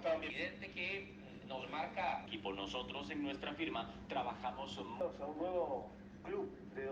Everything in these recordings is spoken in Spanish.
también. Evidente que nos marca equipo. Nosotros en nuestra firma trabajamos un nuevo club de...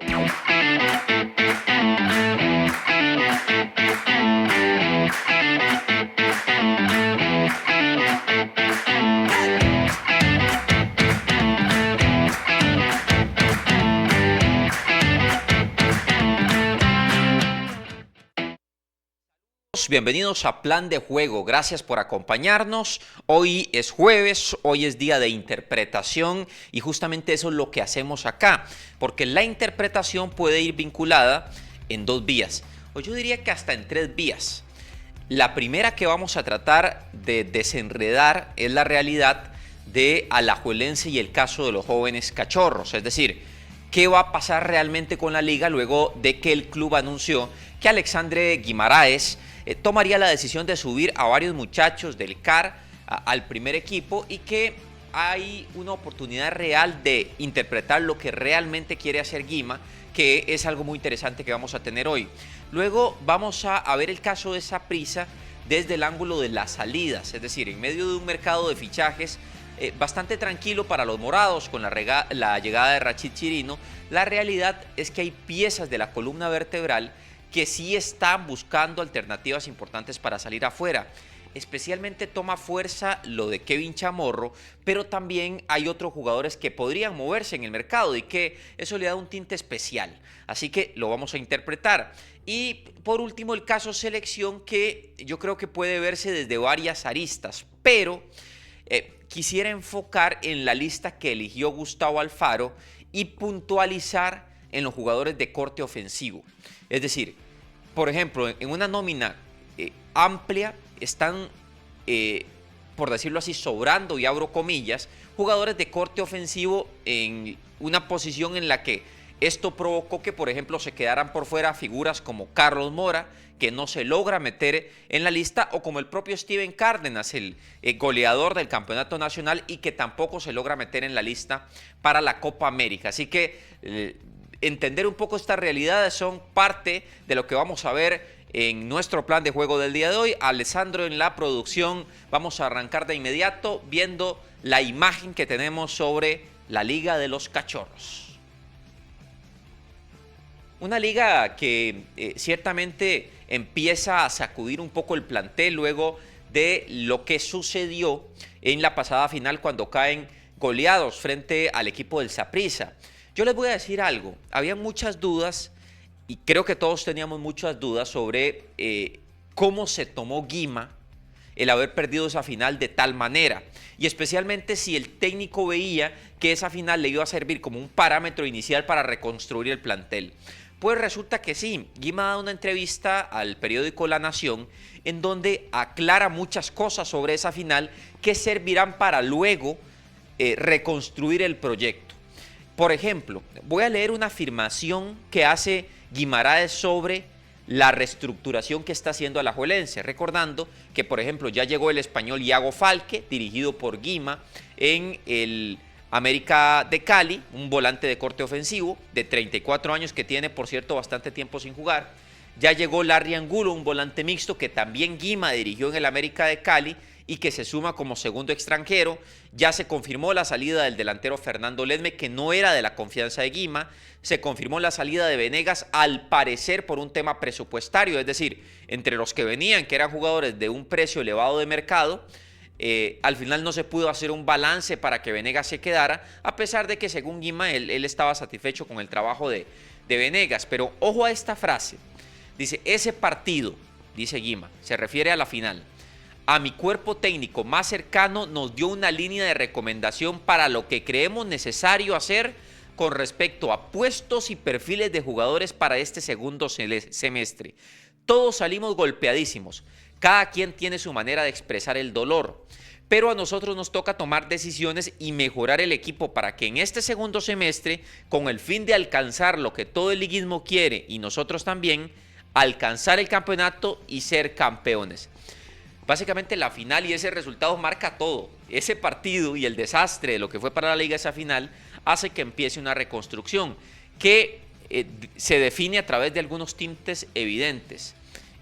Bienvenidos a Plan de Juego, gracias por acompañarnos. Hoy es jueves, hoy es día de interpretación y justamente eso es lo que hacemos acá, porque la interpretación puede ir vinculada en dos vías, o yo diría que hasta en tres vías. La primera que vamos a tratar de desenredar es la realidad de Alajuelense y el caso de los jóvenes cachorros, es decir, qué va a pasar realmente con la liga luego de que el club anunció que Alexandre Guimaraes tomaría la decisión de subir a varios muchachos del CAR al primer equipo y que hay una oportunidad real de interpretar lo que realmente quiere hacer Guima, que es algo muy interesante que vamos a tener hoy. Luego vamos a ver el caso de Saprissa desde el ángulo de las salidas, es decir, en medio de un mercado de fichajes bastante tranquilo para los morados con la llegada de Rachid Chirino. La realidad es que hay piezas de la columna vertebral que sí están buscando alternativas importantes para salir afuera. Especialmente toma fuerza lo de Kevin Chamorro, pero también hay otros jugadores que podrían moverse en el mercado y que eso le da un tinte especial. Así que lo vamos a interpretar. Y por último el caso selección, que yo creo que puede verse desde varias aristas, pero quisiera enfocar en la lista que eligió Gustavo Alfaro y puntualizar en los jugadores de corte ofensivo. Es decir, por ejemplo, en una nómina amplia están, por decirlo así, sobrando, y abro comillas, jugadores de corte ofensivo en una posición en la que esto provocó que, por ejemplo, se quedaran por fuera figuras como Carlos Mora, que no se logra meter en la lista, o como el propio Steven Cárdenas, el goleador del campeonato nacional, y que tampoco se logra meter en la lista para la Copa América. Así que entender un poco estas realidades son parte de lo que vamos a ver en nuestro plan de juego del día de hoy. Alessandro en la producción. Vamos a arrancar de inmediato viendo la imagen que tenemos sobre la Liga de los Cachorros. Una liga que ciertamente empieza a sacudir un poco el plantel luego de lo que sucedió en la pasada final cuando caen goleados frente al equipo del Saprissa. Yo les voy a decir algo, había muchas dudas y creo que todos teníamos muchas dudas sobre cómo se tomó Guima el haber perdido esa final de tal manera, y especialmente si el técnico veía que esa final le iba a servir como un parámetro inicial para reconstruir el plantel. Pues resulta que sí, Guima da una entrevista al periódico La Nación en donde aclara muchas cosas sobre esa final que servirán para luego reconstruir el proyecto. Por ejemplo, voy a leer una afirmación que hace Guimaraes sobre la reestructuración que está haciendo Alajuelense, recordando que, por ejemplo, ya llegó el español Iago Falque, dirigido por Guima, en el América de Cali, un volante de corte ofensivo de 34 años que tiene, por cierto, bastante tiempo sin jugar. Ya llegó Larry Angulo, un volante mixto que también Guima dirigió en el América de Cali y que se suma como segundo extranjero. Ya se confirmó la salida del delantero Fernando Ledme, que no era de la confianza de Guima. Se confirmó la salida de Venegas, al parecer por un tema presupuestario, es decir, entre los que venían, que eran jugadores de un precio elevado de mercado, al final no se pudo hacer un balance para que Venegas se quedara, a pesar de que según Guima él estaba satisfecho con el trabajo de Venegas. Pero ojo a esta frase, dice: ese partido, dice Guima, se refiere a la final, a mi cuerpo técnico más cercano nos dio una línea de recomendación para lo que creemos necesario hacer con respecto a puestos y perfiles de jugadores para este segundo semestre. Todos salimos golpeadísimos, cada quien tiene su manera de expresar el dolor, pero a nosotros nos toca tomar decisiones y mejorar el equipo para que en este segundo semestre, con el fin de alcanzar lo que todo el liguismo quiere y nosotros también, alcanzar el campeonato y ser campeones. Básicamente la final y ese resultado marca todo. Ese partido y el desastre de lo que fue para la liga esa final hace que empiece una reconstrucción que se define a través de algunos tintes evidentes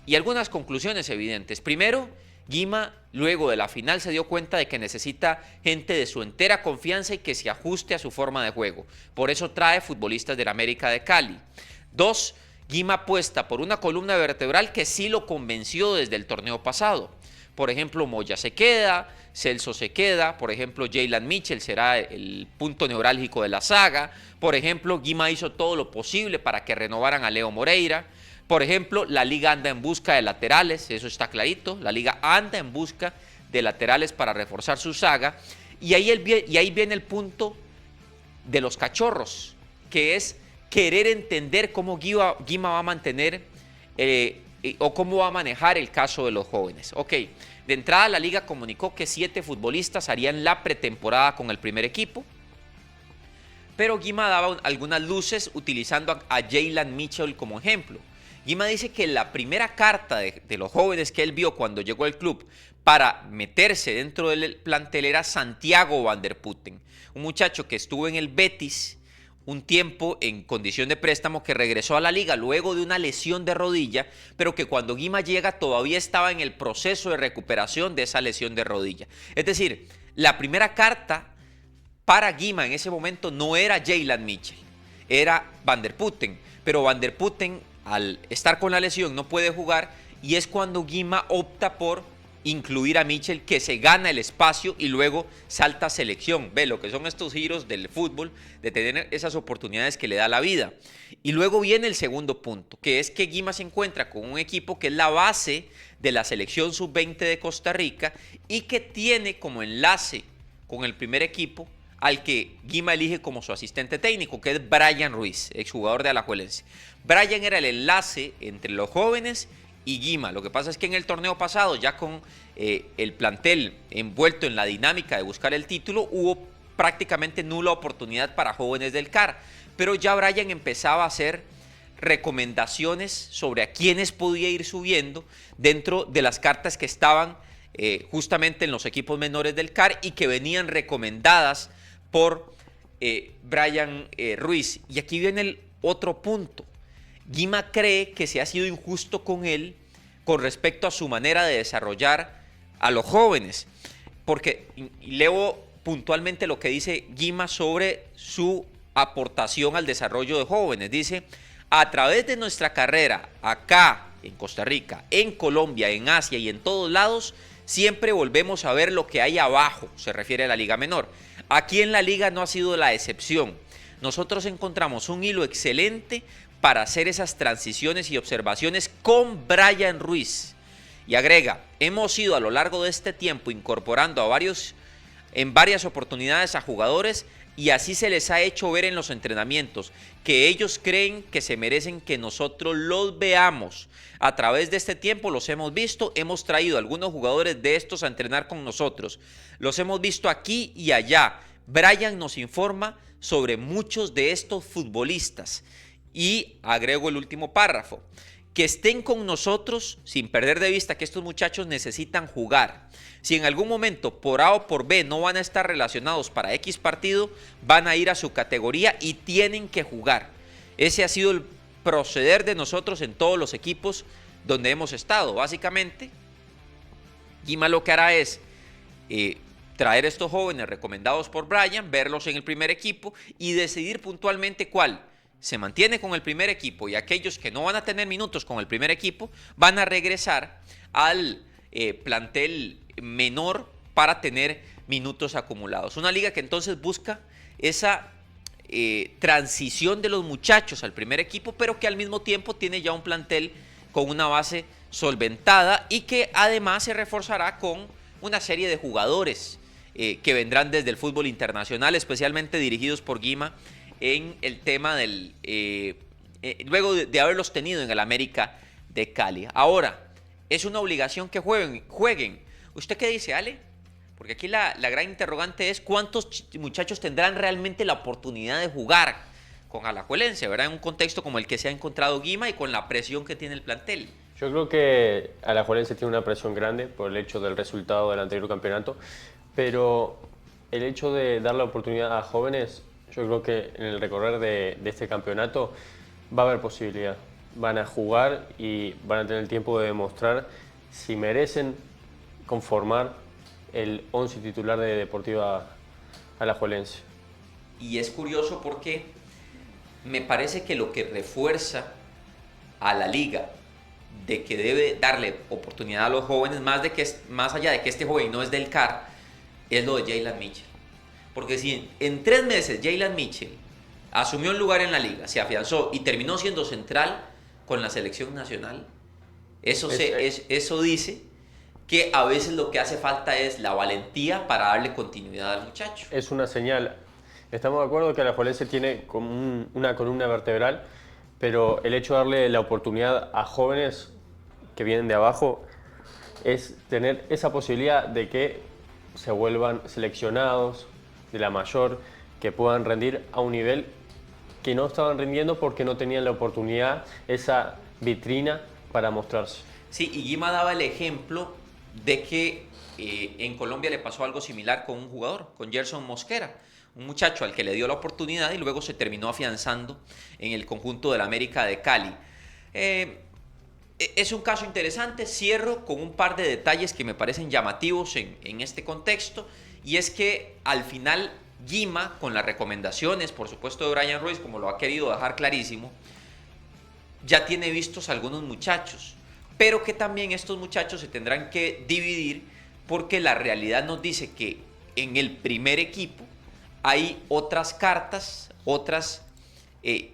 y algunas conclusiones evidentes. Primero, Guima, luego de la final, se dio cuenta de que necesita gente de su entera confianza y que se ajuste a su forma de juego. Por eso trae futbolistas del América de Cali. 2, Guima apuesta por una columna vertebral que sí lo convenció desde el torneo pasado. Por ejemplo, Moya se queda, Celso se queda, por ejemplo, Jaylan Mitchell será el punto neurálgico de la saga. Por ejemplo, Guima hizo todo lo posible para que renovaran a Leo Moreira. Por ejemplo, la liga anda en busca de laterales, eso está clarito, la liga anda en busca de laterales para reforzar su saga. Y ahí viene el punto de los cachorros, que es querer entender cómo Guima va a mantener o cómo va a manejar el caso de los jóvenes. Ok, de entrada la liga comunicó que 7 futbolistas harían la pretemporada con el primer equipo, pero Guima daba algunas luces utilizando a Jaylan Mitchell como ejemplo. Guima dice que la primera carta de los jóvenes que él vio cuando llegó al club para meterse dentro del plantel era Santiago Van der Putten, un muchacho que estuvo en el Betis un tiempo en condición de préstamo, que regresó a la liga luego de una lesión de rodilla, pero que cuando Guima llega todavía estaba en el proceso de recuperación de esa lesión de rodilla. Es decir, la primera carta para Guima en ese momento no era Jaylan Mitchell, era Van der Putten, pero Van der Putten al estar con la lesión no puede jugar y es cuando Guima opta por incluir a Mitchell, que se gana el espacio y luego salta a selección. Ve lo que son estos giros del fútbol, de tener esas oportunidades que le da la vida. Y luego viene el segundo punto, que es que Guima se encuentra con un equipo que es la base de la selección sub-20 de Costa Rica y que tiene como enlace con el primer equipo al que Guima elige como su asistente técnico, que es Brian Ruiz, exjugador de Alajuelense. Brian era el enlace entre los jóvenes y Guima. Lo que pasa es que en el torneo pasado, ya con el plantel envuelto en la dinámica de buscar el título, hubo prácticamente nula oportunidad para jóvenes del CAR, pero ya Brian empezaba a hacer recomendaciones sobre a quiénes podía ir subiendo dentro de las cartas que estaban justamente en los equipos menores del CAR y que venían recomendadas por Brian Ruiz. Y aquí viene el otro punto. Guima cree que se ha sido injusto con él con respecto a su manera de desarrollar a los jóvenes, porque leo puntualmente lo que dice Guima sobre su aportación al desarrollo de jóvenes. Dice: a través de nuestra carrera acá en Costa Rica, en Colombia, en Asia y en todos lados, siempre volvemos a ver lo que hay abajo, se refiere a la Liga Menor. Aquí en la Liga no ha sido la excepción. Nosotros encontramos un hilo excelente para hacer esas transiciones y observaciones con Brian Ruiz. Y agrega: hemos ido a lo largo de este tiempo incorporando en varias oportunidades a jugadores y así se les ha hecho ver en los entrenamientos que ellos creen que se merecen que nosotros los veamos. A través de este tiempo los hemos visto, hemos traído a algunos jugadores de estos a entrenar con nosotros. Los hemos visto aquí y allá. Brian nos informa sobre muchos de estos futbolistas. Y agrego el último párrafo: que estén con nosotros sin perder de vista que estos muchachos necesitan jugar. Si en algún momento por A o por B no van a estar relacionados para X partido, van a ir a su categoría y tienen que jugar. Ese ha sido el proceder de nosotros en todos los equipos donde hemos estado. Básicamente, Guima lo que hará es traer estos jóvenes recomendados por Brian, verlos en el primer equipo y decidir puntualmente cuál se mantiene con el primer equipo, y aquellos que no van a tener minutos con el primer equipo van a regresar al plantel menor para tener minutos acumulados. Una liga que entonces busca esa transición de los muchachos al primer equipo, pero que al mismo tiempo tiene ya un plantel con una base solventada y que además se reforzará con una serie de jugadores que vendrán desde el fútbol internacional, especialmente dirigidos por Guima en el tema del luego de haberlos tenido en el América de Cali. Ahora, es una obligación que jueguen. ¿Usted qué dice, Ale? Porque aquí la gran interrogante es cuántos muchachos tendrán realmente la oportunidad de jugar con Alajuelense, ¿verdad? En un contexto como el que se ha encontrado Guima y con la presión que tiene el plantel. Yo creo que Alajuelense tiene una presión grande por el hecho del resultado del anterior campeonato, pero el hecho de dar la oportunidad a jóvenes, yo creo que en el recorrer de este campeonato va a haber posibilidad. Van a jugar y van a tener el tiempo de demostrar si merecen conformar el 11 titular de Deportiva Alajuelense. Y es curioso porque me parece que lo que refuerza a la liga de que debe darle oportunidad a los jóvenes, más allá de que este joven no es del CAR, es lo de Jaylan Mitchell. Porque si en 3 meses Jaylan Mitchell asumió un lugar en la liga, se afianzó y terminó siendo central con la selección nacional, eso dice que a veces lo que hace falta es la valentía para darle continuidad al muchacho. Es una señal. Estamos de acuerdo que Alajuelense tiene como una columna vertebral, pero el hecho de darle la oportunidad a jóvenes que vienen de abajo es tener esa posibilidad de que se vuelvan seleccionados de la mayor, que puedan rendir a un nivel que no estaban rindiendo porque no tenían la oportunidad, esa vitrina para mostrarse. Sí, y Guima daba el ejemplo de que en Colombia le pasó algo similar con un jugador, con Gerson Mosquera, un muchacho al que le dio la oportunidad y luego se terminó afianzando en el conjunto del América de Cali. Es un caso interesante. Cierro con un par de detalles que me parecen llamativos en este contexto, y es que al final Guima, con las recomendaciones, por supuesto, de Brian Ruiz, como lo ha querido dejar clarísimo, ya tiene vistos algunos muchachos, pero que también estos muchachos se tendrán que dividir porque la realidad nos dice que en el primer equipo hay otras cartas, otras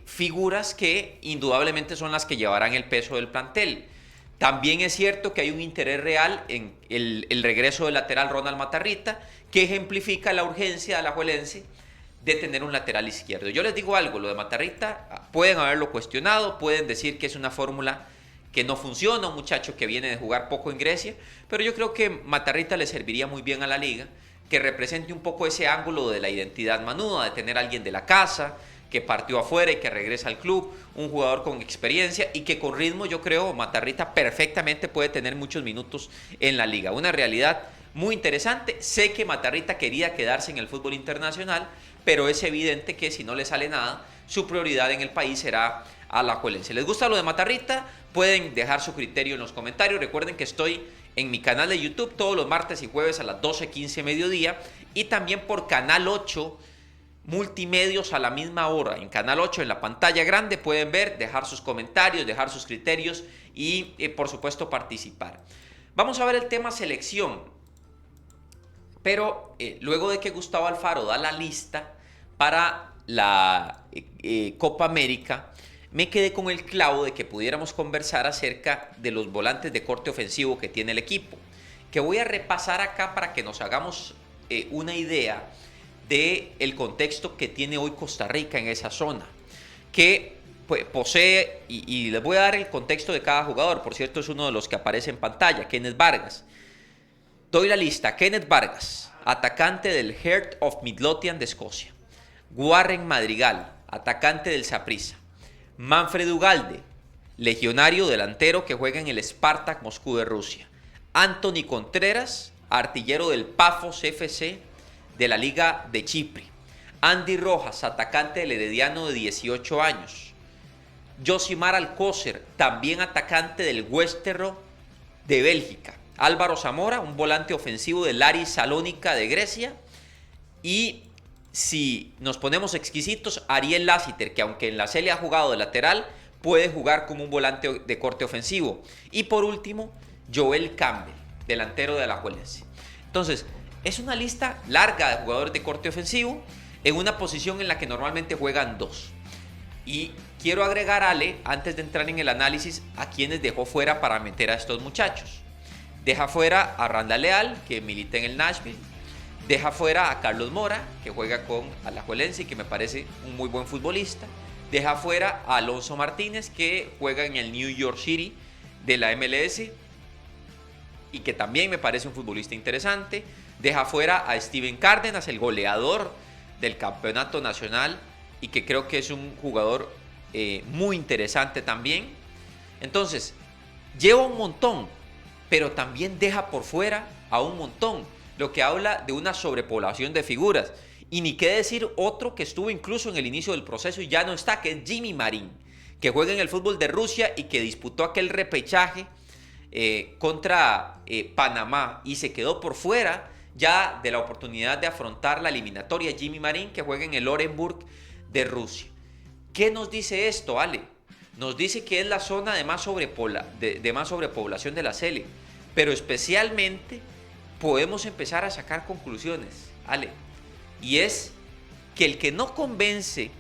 figuras que indudablemente son las que llevarán el peso del plantel. También es cierto que hay un interés real en el regreso del lateral Ronald Matarrita, que ejemplifica la urgencia de Alajuelense de tener un lateral izquierdo. Yo les digo algo, lo de Matarrita pueden haberlo cuestionado, pueden decir que es una fórmula que no funciona, un muchacho que viene de jugar poco en Grecia, pero yo creo que Matarrita le serviría muy bien a la liga, que represente un poco ese ángulo de la identidad manuda, de tener a alguien de la casa, que partió afuera y que regresa al club, un jugador con experiencia y que con ritmo, yo creo, Matarrita perfectamente puede tener muchos minutos en la liga. Una realidad muy interesante. Sé que Matarrita quería quedarse en el fútbol internacional, pero es evidente que si no le sale nada, su prioridad en el país será Alajuelense. ¿Les gusta lo de Matarrita? Pueden dejar su criterio en los comentarios. Recuerden que estoy en mi canal de YouTube todos los martes y jueves a las 12:15 mediodía, y también por Canal 8 Multimedios a la misma hora. En Canal 8, en la pantalla grande, pueden ver, dejar sus comentarios, dejar sus criterios y por supuesto participar. Vamos a ver el tema selección, pero luego de que Gustavo Alfaro da la lista para la Copa América, me quedé con el clavo de que pudiéramos conversar acerca de los volantes de corte ofensivo que tiene el equipo, que voy a repasar acá para que nos hagamos una idea del contexto que tiene hoy Costa Rica en esa zona, que pues, posee, y les voy a dar el contexto de cada jugador. Por cierto, es uno de los que aparece en pantalla, Kenneth Vargas. Doy la lista: Kenneth Vargas, atacante del Heart of Midlothian de Escocia; Warren Madrigal, atacante del Saprissa; Manfred Ugalde, legionario delantero que juega en el Spartak Moscú de Rusia; Anthony Contreras, artillero del Pafos FC de la Liga de Chipre; Andy Rojas, atacante del Herediano de 18 años; Josimar Alcócer, también atacante del Westerro de Bélgica; Álvaro Zamora, un volante ofensivo del Aris Salónica de Grecia; y si nos ponemos exquisitos, Ariel Lassiter, que aunque en la Celia ha jugado de lateral, puede jugar como un volante de corte ofensivo; y por último, Joel Campbell, delantero de Alajuelense. Entonces, es una lista larga de jugadores de corte ofensivo en una posición en la que normalmente juegan dos. Y quiero agregar, Ale, antes de entrar en el análisis, a quienes dejó fuera para meter a estos muchachos. Deja fuera a Randall Leal, que milita en el Nashville. Deja fuera a Carlos Mora, que juega con Alajuelense y que me parece un muy buen futbolista. Deja fuera a Alonso Martínez, que juega en el New York City de la MLS y que también me parece un futbolista interesante. Deja fuera a Steven Cárdenas, el goleador del campeonato nacional, y que creo que es un jugador muy interesante también. Entonces, lleva un montón, pero también deja por fuera a un montón, lo que habla de una sobrepoblación de figuras. Y ni qué decir otro que estuvo incluso en el inicio del proceso y ya no está, que es Jimmy Marín, que juega en el fútbol de Rusia y que disputó aquel repechaje contra Panamá y se quedó por fuera ya de la oportunidad de afrontar la eliminatoria Jimmy Marín, que juega en el Orenburg de Rusia. ¿Qué nos dice esto, Ale? Nos dice que es la zona de más sobrepoblación de la Sele, pero especialmente podemos empezar a sacar conclusiones, Ale, y es que el que no convence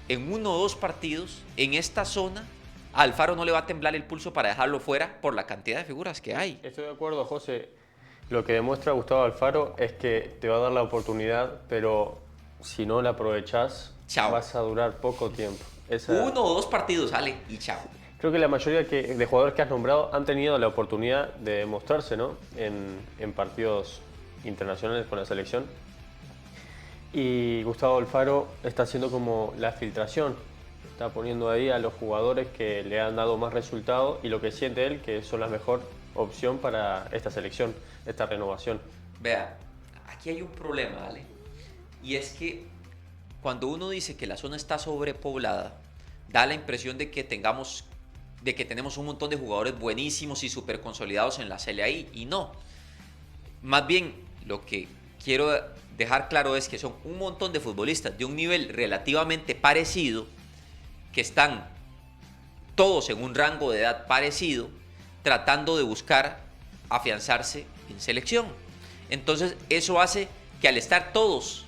en 1 o 2 partidos en esta zona, a Alfaro no le va a temblar el pulso para dejarlo fuera por la cantidad de figuras que hay. Estoy de acuerdo, José. Lo que demuestra Gustavo Alfaro es que te va a dar la oportunidad, pero si no la aprovechás, chao, vas a durar poco tiempo. 1 o 2 partidos, Ale, y chao. Creo que la mayoría de jugadores que has nombrado han tenido la oportunidad de demostrarse, ¿no? en partidos internacionales con la selección. Y Gustavo Alfaro está haciendo como la filtración. Está poniendo ahí a los jugadores que le han dado más resultados y lo que siente él que son la mejor opción para esta selección, esta renovación. Vea, aquí hay un problema, ¿vale? Y es que cuando uno dice que la zona está sobrepoblada, da la impresión de que tenemos un montón de jugadores buenísimos y súper consolidados en la Sele ahí, y no. Más bien, lo que quiero dejar claro es que son un montón de futbolistas de un nivel relativamente parecido, que están todos en un rango de edad parecido, tratando de buscar afianzarse en selección. Entonces eso hace que al estar todos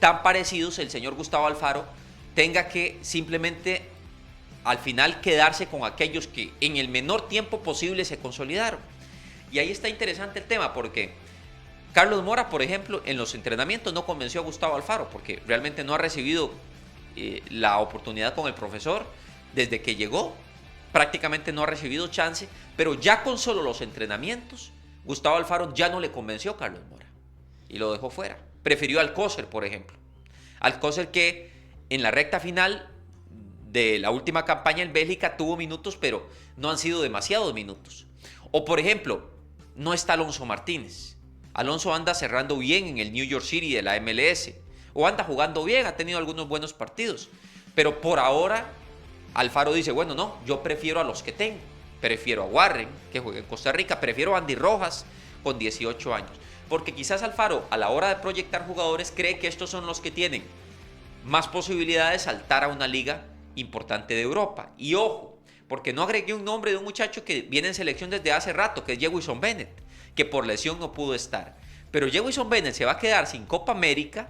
tan parecidos, el señor Gustavo Alfaro tenga que simplemente al final quedarse con aquellos que en el menor tiempo posible se consolidaron. Y ahí está interesante el tema, porque Carlos Mora, por ejemplo, en los entrenamientos no convenció a Gustavo Alfaro, porque realmente no ha recibido la oportunidad con el profesor desde que llegó. Prácticamente no ha recibido chance, pero ya con solo los entrenamientos, Gustavo Alfaro ya no le convenció a Carlos Mora y lo dejó fuera. Prefirió al Alcócer, por ejemplo. Alcócer, que en la recta final de la última campaña en Bélgica tuvo minutos, pero no han sido demasiados minutos. O por ejemplo, no está Alonso Martínez. Alonso anda cerrando bien en el New York City de la MLS, o anda jugando bien, ha tenido algunos buenos partidos, pero por ahora Alfaro dice, bueno, no, yo prefiero a los que tengo. Prefiero a Warren, que juega en Costa Rica, prefiero a Andy Rojas con 18 años. Porque quizás Alfaro, a la hora de proyectar jugadores, cree que estos son los que tienen más posibilidades de saltar a una liga importante de Europa. Y ojo, porque no agregué un nombre de un muchacho que viene en selección desde hace rato, que es Jewison Bennett, que por lesión no pudo estar. Pero Jewison Bennett se va a quedar sin Copa América,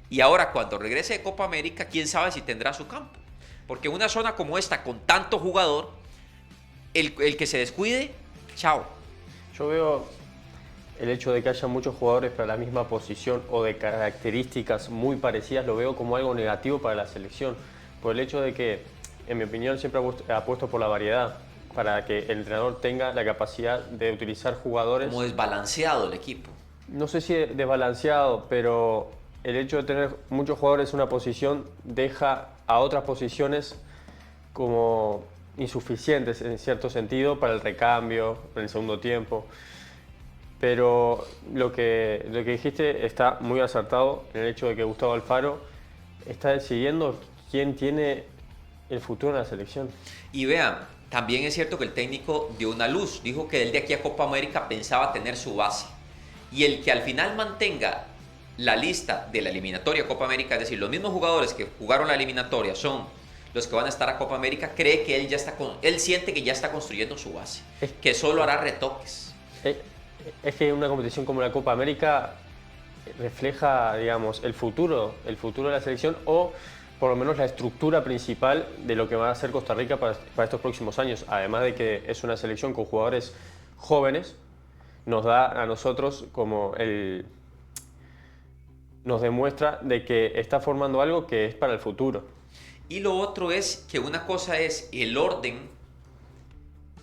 y ahora cuando regrese de Copa América, quién sabe si tendrá su campo. Porque una zona como esta, con tanto jugador, el que se descuide, chao. Yo veo el hecho de que haya muchos jugadores para la misma posición o de características muy parecidas, lo veo como algo negativo para la selección. Por el hecho de que, en mi opinión, siempre apuesto por la variedad, para que el entrenador tenga la capacidad de utilizar jugadores. Como desbalanceado el equipo. No sé si desbalanceado, pero el hecho de tener muchos jugadores en una posición deja a otras posiciones como insuficientes en cierto sentido para el recambio, en el segundo tiempo. Pero lo que dijiste está muy acertado en el hecho de que Gustavo Alfaro está decidiendo quién tiene el futuro en la selección. Y vean, también es cierto que el técnico dio una luz, dijo que él de aquí a Copa América pensaba tener su base. Y el que al final mantenga la lista de la eliminatoria Copa América, es decir, los mismos jugadores que jugaron la eliminatoria son los que van a estar a Copa América, cree que él siente que ya está construyendo su base, que solo hará retoques. Es que una competición como la Copa América refleja, digamos, el futuro de la selección, o por lo menos la estructura principal de lo que va a hacer Costa Rica para estos próximos años. Además de que es una selección con jugadores jóvenes, nos da a nosotros nos demuestra de que está formando algo que es para el futuro. Y lo otro es que una cosa es el orden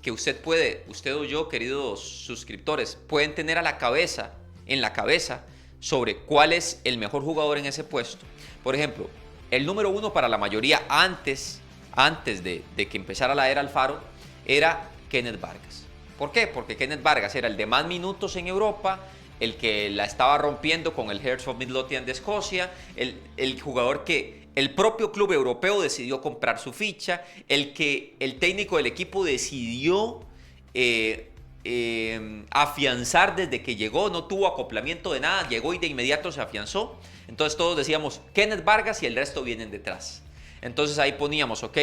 que usted o yo, queridos suscriptores, pueden tener en la cabeza sobre cuál es el mejor jugador en ese puesto. Por ejemplo, el número 1 para la mayoría antes de que empezara la era Alfaro era Kenneth Vargas. ¿Por qué? Porque Kenneth Vargas era el de más minutos en Europa, el que la estaba rompiendo con el Hearts of Midlothian de Escocia, el jugador que el propio club europeo decidió comprar su ficha, el que el técnico del equipo decidió afianzar desde que llegó, no tuvo acoplamiento de nada, llegó y de inmediato se afianzó. Entonces todos decíamos Kenneth Vargas y el resto vienen detrás. Entonces ahí poníamos, ok,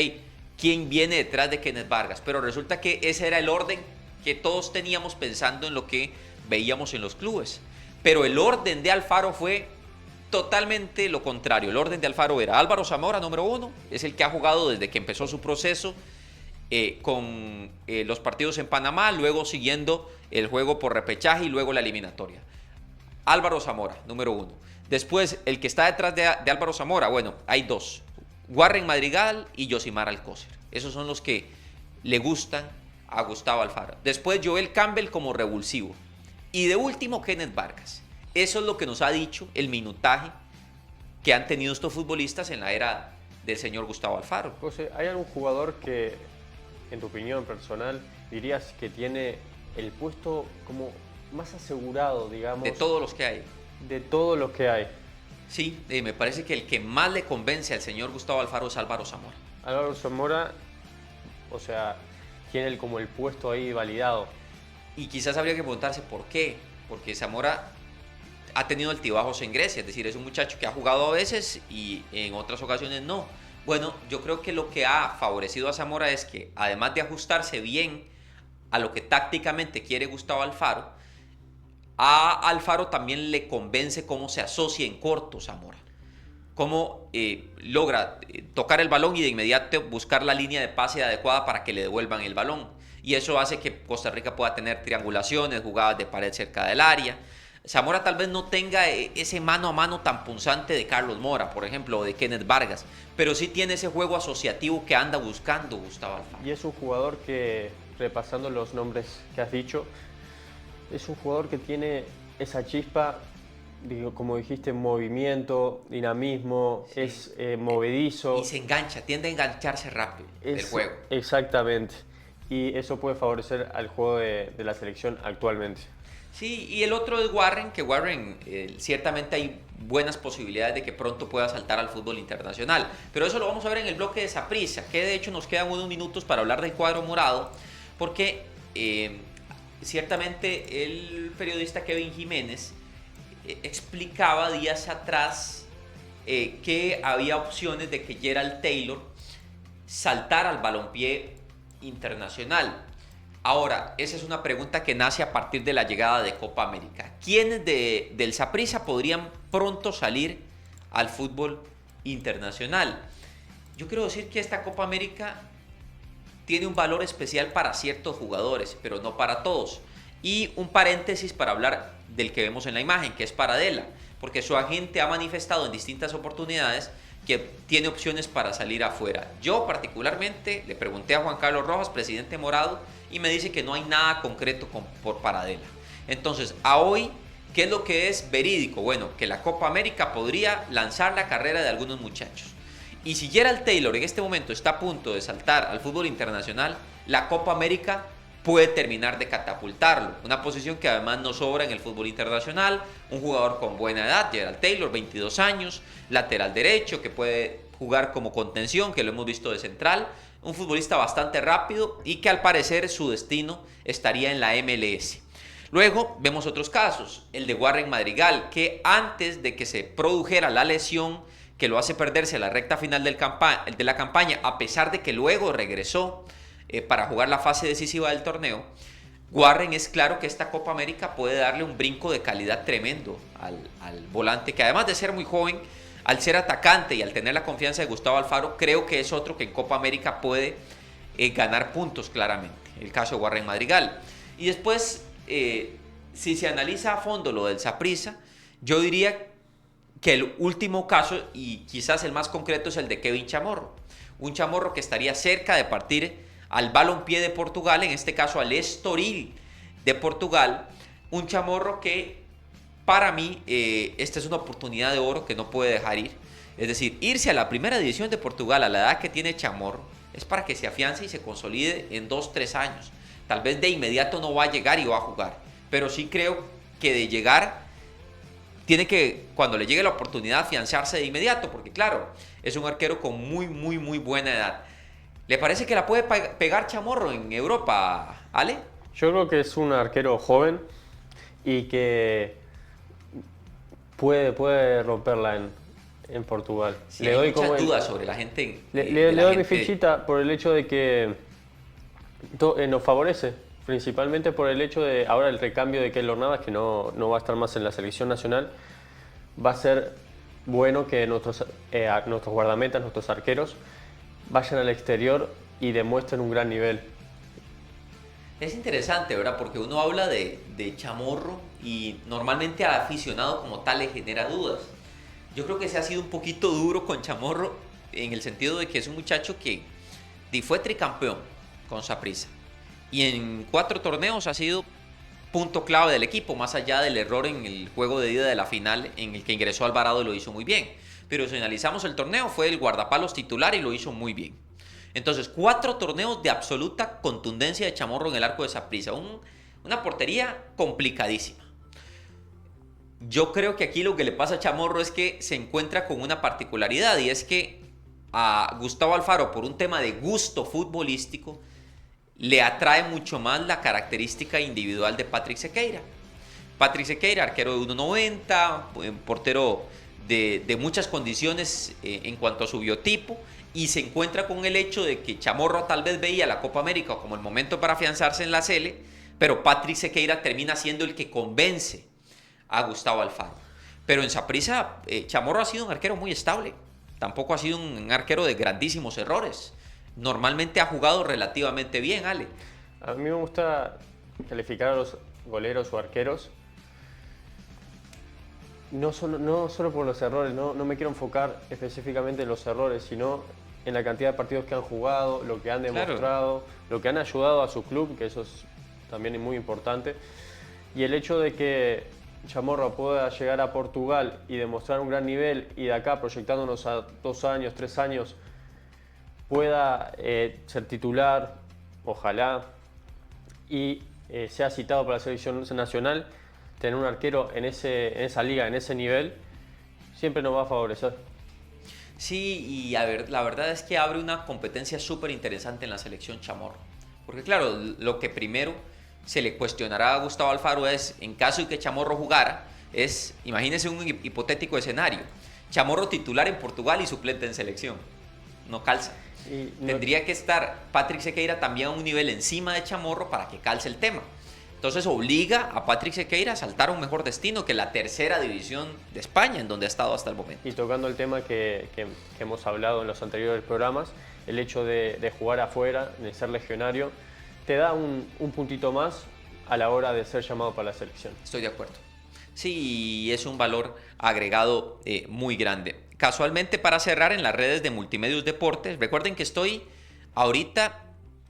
¿quién viene detrás de Kenneth Vargas? Pero resulta que ese era el orden que todos teníamos pensando en lo que veíamos en los clubes. Pero el orden de Alfaro fue totalmente lo contrario. El orden de Alfaro era Álvaro Zamora, número 1, es el que ha jugado desde que empezó su proceso con los partidos en Panamá, luego siguiendo el juego por repechaje y luego la eliminatoria. Álvaro Zamora, número 1. Después, el que está detrás de Álvaro Zamora, bueno, hay 2. Warren Madrigal y Yosimar Alcócer. Esos son los que le gustan a Gustavo Alfaro. Después, Joel Campbell como revulsivo. Y de último, Kenneth Vargas. Eso es lo que nos ha dicho el minutaje que han tenido estos futbolistas en la era del señor Gustavo Alfaro. José, ¿hay algún jugador que, en tu opinión personal, dirías que tiene el puesto como más asegurado, digamos? De todos los que hay. De todos los que hay. Sí, me parece que el que más le convence al señor Gustavo Alfaro es Álvaro Zamora. Álvaro Zamora, o sea, tiene como el puesto ahí validado. Y quizás habría que preguntarse por qué. Porque Zamora ha tenido altibajos en Grecia, es decir, es un muchacho que ha jugado a veces y en otras ocasiones no. Bueno, yo creo que lo que ha favorecido a Zamora es que, además de ajustarse bien a lo que tácticamente quiere Gustavo Alfaro, a Alfaro también le convence cómo se asocia en corto Zamora. Cómo logra tocar el balón y de inmediato buscar la línea de pase adecuada para que le devuelvan el balón. Y eso hace que Costa Rica pueda tener triangulaciones, jugadas de pared cerca del área. Zamora tal vez no tenga ese mano a mano tan punzante de Carlos Mora, por ejemplo, o de Kenneth Vargas, pero sí tiene ese juego asociativo que anda buscando Gustavo Alfaro. Y es un jugador que, repasando los nombres que has dicho, es un jugador que tiene esa chispa, digo, como dijiste, movimiento, dinamismo, sí. Es movedizo. Y se engancha, tiende a engancharse rápido del juego. Exactamente. Y eso puede favorecer al juego de la selección actualmente. Sí, y el otro es Warren, que Warren ciertamente hay buenas posibilidades de que pronto pueda saltar al fútbol internacional. Pero eso lo vamos a ver en el bloque de Saprissa, que de hecho nos quedan unos minutos para hablar del cuadro morado, porque ciertamente el periodista Kevin Jiménez explicaba días atrás que había opciones de que Gerald Taylor saltara al balompié internacional. Ahora, esa es una pregunta que nace a partir de la llegada de Copa América. ¿Quiénes del Saprissa podrían pronto salir al fútbol internacional? Yo quiero decir que esta Copa América tiene un valor especial para ciertos jugadores, pero no para todos. Y un paréntesis para hablar del que vemos en la imagen, que es Paradela, porque su agente ha manifestado en distintas oportunidades que tiene opciones para salir afuera. Yo particularmente le pregunté a Juan Carlos Rojas, presidente morado, y me dice que no hay nada concreto por Paradela. Entonces, a hoy, ¿qué es lo que es verídico? Bueno, que la Copa América podría lanzar la carrera de algunos muchachos. Y si Gerald Taylor en este momento está a punto de saltar al fútbol internacional, la Copa América puede terminar de catapultarlo. Una posición que además no sobra en el fútbol internacional. Un jugador con buena edad, Gerald Taylor, 22 años, lateral derecho, que puede jugar como contención, que lo hemos visto de central. Un futbolista bastante rápido y que al parecer su destino estaría en la MLS. Luego vemos otros casos, el de Warren Madrigal, que antes de que se produjera la lesión que lo hace perderse la recta final de la campaña, a pesar de que luego regresó para jugar la fase decisiva del torneo, Warren es claro que esta Copa América puede darle un brinco de calidad tremendo al volante, que además de ser muy joven, al ser atacante y al tener la confianza de Gustavo Alfaro, creo que es otro que en Copa América puede ganar puntos claramente, el caso de Warren Madrigal. Y después, si se analiza a fondo lo del Saprissa, yo diría que el último caso, y quizás el más concreto, es el de Kevin Chamorro. Un Chamorro que estaría cerca de partir al Balompié de Portugal, en este caso al Estoril de Portugal. Un Chamorro que para mí esta es una oportunidad de oro que no puede dejar ir. Es decir, irse a la primera división de Portugal a la edad que tiene Chamorro es para que se afiance y se consolide en 2-3 años. Tal vez de inmediato no va a llegar y va a jugar, pero sí creo que de llegar tiene que, cuando le llegue la oportunidad, afianzarse de inmediato, porque claro, es un arquero con muy buena edad. ¿Le parece que la puede pegar Chamorro en Europa, Ale? Yo creo que es un arquero joven y que puede romperla en Portugal. Sí, hay muchas dudas sobre la gente. Le doy mi fichita por el hecho de que nos favorece, principalmente por el hecho de ahora el recambio de Keylor Navas, que no va a estar más en la selección nacional. Va a ser bueno que nuestros guardametas, nuestros arqueros, vayan al exterior y demuestren un gran nivel. Es interesante, ¿verdad? Porque uno habla de Chamorro y normalmente al aficionado como tal le genera dudas. Yo creo que se ha sido un poquito duro con Chamorro en el sentido de que es un muchacho que fue tricampeón con Saprissa y en 4 torneos ha sido punto clave del equipo, más allá del error en el juego de ida de la final en el que ingresó Alvarado y lo hizo muy bien. Pero si analizamos el torneo, fue el guardapalos titular y lo hizo muy bien. Entonces, 4 torneos de absoluta contundencia de Chamorro en el arco de Saprissa. Una portería complicadísima. Yo creo que aquí lo que le pasa a Chamorro es que se encuentra con una particularidad y es que a Gustavo Alfaro, por un tema de gusto futbolístico, le atrae mucho más la característica individual de Patrick Sequeira. Patrick Sequeira, arquero de 1.90, portero de muchas condiciones en cuanto a su biotipo, y se encuentra con el hecho de que Chamorro tal vez veía la Copa América como el momento para afianzarse en la Sele, pero Patrick Sequeira termina siendo el que convence a Gustavo Alfaro. Pero en Saprissa, Chamorro ha sido un arquero muy estable, tampoco ha sido un arquero de grandísimos errores. Normalmente ha jugado relativamente bien, Ale. A mí me gusta calificar a los goleros o arqueros no solo por los errores, no me quiero enfocar específicamente en los errores, sino en la cantidad de partidos que han jugado, lo que han demostrado, lo que han ayudado a su club, que eso es también muy importante. Y el hecho de que Chamorro pueda llegar a Portugal y demostrar un gran nivel y de acá proyectándonos a 2 años, 3 años, pueda ser titular, ojalá, y sea citado para la selección nacional, tener un arquero en esa liga, en ese nivel, siempre nos va a favorecer. Sí, y a ver, la verdad es que abre una competencia súper interesante en la selección Chamorro. Porque claro, lo que primero se le cuestionará a Gustavo Alfaro es, en caso de que Chamorro jugara, imagínense un hipotético escenario. Chamorro titular en Portugal y suplente en selección. No calza. Tendría que estar Patrick Sequeira también a un nivel encima de Chamorro para que calce el tema. Entonces obliga a Patrick Sequeira a saltar a un mejor destino que la tercera división de España, en donde ha estado hasta el momento. Y tocando el tema que hemos hablado en los anteriores programas, el hecho de jugar afuera, de ser legionario, te da un puntito más a la hora de ser llamado para la selección. Estoy de acuerdo. Sí, es un valor agregado muy grande. Casualmente, para cerrar, en las redes de Multimedios Deportes, recuerden que estoy ahorita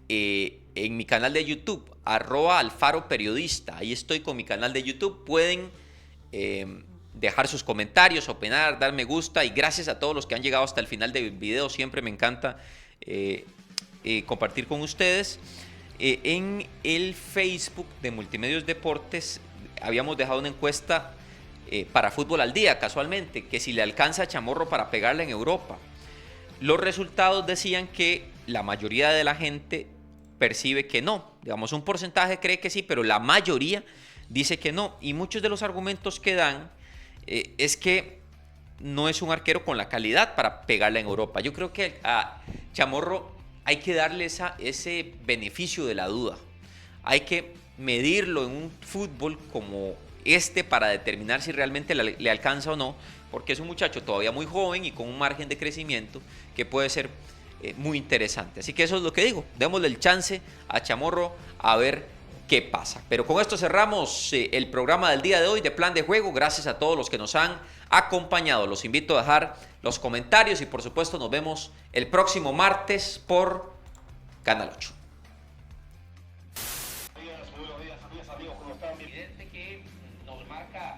en mi canal de YouTube, @alfaroperiodista. Ahí estoy con mi canal de YouTube. Pueden dejar sus comentarios, opinar, dar me gusta. Y gracias a todos los que han llegado hasta el final del video. Siempre me encanta compartir con ustedes. En el Facebook de Multimedios Deportes habíamos dejado una encuesta para Fútbol al Día, casualmente, que si le alcanza a Chamorro para pegarle en Europa. Los resultados decían que la mayoría de la gente percibe que no. Digamos, un porcentaje cree que sí, pero la mayoría dice que no. Y muchos de los argumentos que dan es que no es un arquero con la calidad para pegarle en Europa. Yo creo que a Chamorro hay que darle ese beneficio de la duda. Hay que medirlo en un fútbol como este para determinar si realmente le alcanza o no, porque es un muchacho todavía muy joven y con un margen de crecimiento que puede ser muy interesante. Así que eso es lo que digo, démosle el chance a Chamorro a ver qué pasa. Pero con esto cerramos el programa del día de hoy de Plan de Juego. Gracias a todos los que nos han acompañado. Los invito a dejar los comentarios y por supuesto nos vemos el próximo martes por Canal 8.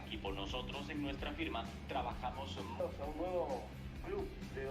Y por nosotros en nuestra firma trabajamos a un nuevo club de